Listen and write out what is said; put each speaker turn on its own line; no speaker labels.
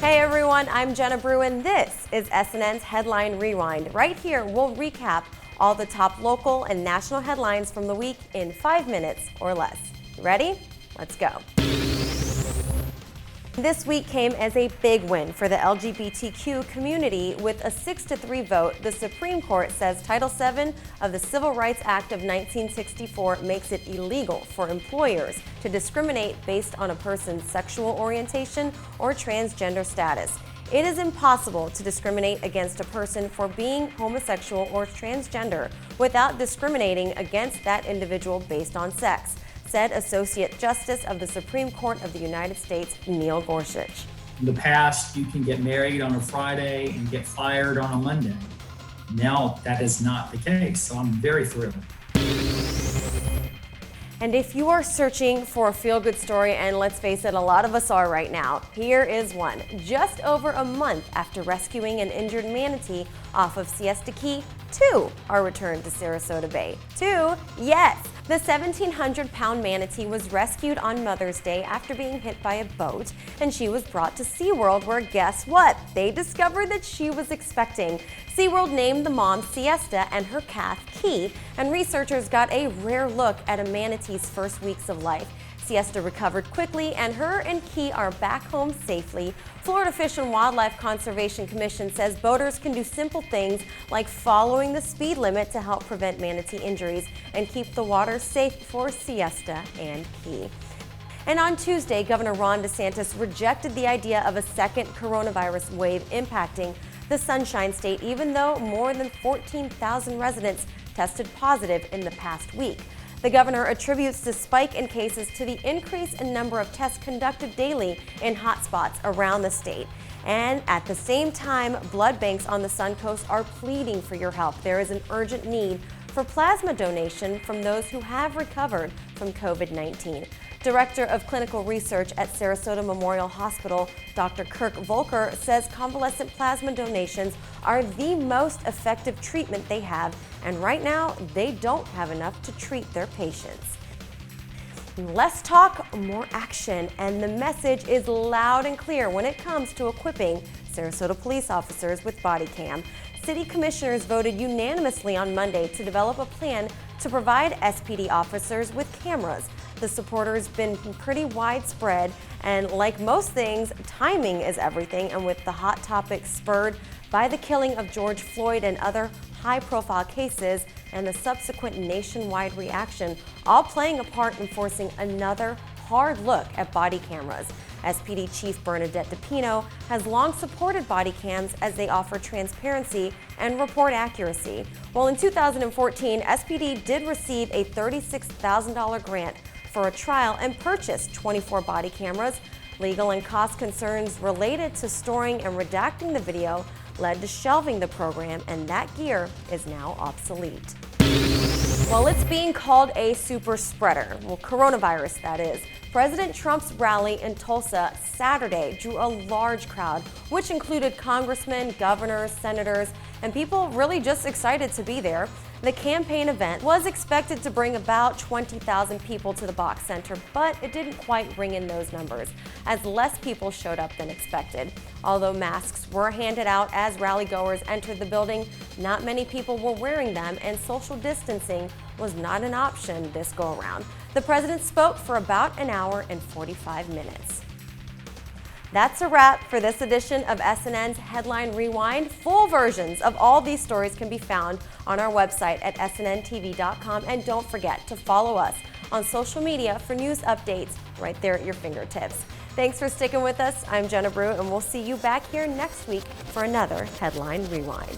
Hey everyone, I'm Jenna Brew and this is SNN's Headline Rewind. Right here, we'll recap all the top local and national headlines from the week in 5 minutes or less. Ready? Let's go. This week came as a big win for the LGBTQ community. With a 6-3 vote, the Supreme Court says Title VII of the Civil Rights Act of 1964 makes it illegal for employers to discriminate based on a person's sexual orientation or transgender status. It is impossible to discriminate against a person for being homosexual or transgender without discriminating against that individual based on sex, said Associate Justice of the Supreme Court of the United States, Neil Gorsuch.
In the past, you can get married on a Friday and get fired on a Monday. Now, that is not the case, so I'm very thrilled.
And if you are searching for a feel-good story, and let's face it, a lot of us are right now, here is one. Just over a month after rescuing an injured manatee off of Siesta Key, 2 are returned to Sarasota Bay. 2? Yes! The 1,700-pound manatee was rescued on Mother's Day after being hit by a boat, and she was brought to SeaWorld, where guess what? They discovered that she was expecting. SeaWorld named the mom Siesta and her calf Key, and researchers got a rare look at a manatee's first weeks of life. Siesta recovered quickly, and her and Key are back home safely. Florida Fish and Wildlife Conservation Commission says boaters can do simple things like following the speed limit to help prevent manatee injuries and keep the water safe for Siesta and Key. And on Tuesday, Governor Ron DeSantis rejected the idea of a second coronavirus wave impacting the Sunshine State, even though more than 14,000 residents tested positive in the past week. The governor attributes the spike in cases to the increase in number of tests conducted daily in hotspots around the state. And at the same time, blood banks on the Suncoast are pleading for your help. There is an urgent need for plasma donation from those who have recovered from COVID-19. Director of Clinical Research at Sarasota Memorial Hospital, Dr. Kirk Volker, says convalescent plasma donations are the most effective treatment they have, and right now they don't have enough to treat their patients. Less talk, more action, and the message is loud and clear when it comes to equipping Sarasota police officers with body cam. City commissioners voted unanimously on Monday to develop a plan to provide SPD officers with cameras. The support has been pretty widespread, and like most things, timing is everything. And with the hot topic spurred by the killing of George Floyd and other high-profile cases and the subsequent nationwide reaction, all playing a part in forcing another hard look at body cameras. SPD Chief Bernadette DePino has long supported body cams as they offer transparency and report accuracy. Well, in 2014, SPD did receive a $36,000 grant for a trial and purchased 24 body cameras. Legal and cost concerns related to storing and redacting the video led to shelving the program, and that gear is now obsolete. Well, it's being called a super spreader. Well, coronavirus, that is. President Trump's rally in Tulsa Saturday drew a large crowd, which included congressmen, governors, senators, and people really just excited to be there. The campaign event was expected to bring about 20,000 people to the Box Center, but it didn't quite bring in those numbers, as less people showed up than expected. Although masks were handed out as rally-goers entered the building, not many people were wearing them, and social distancing was not an option this go-around. The president spoke for about an hour and 45 minutes. That's a wrap for this edition of SNN's Headline Rewind. Full versions of all these stories can be found on our website at snntv.com, and don't forget to follow us on social media for news updates right there at your fingertips. Thanks for sticking with us. I'm Jenna Brew, and we'll see you back here next week for another Headline Rewind.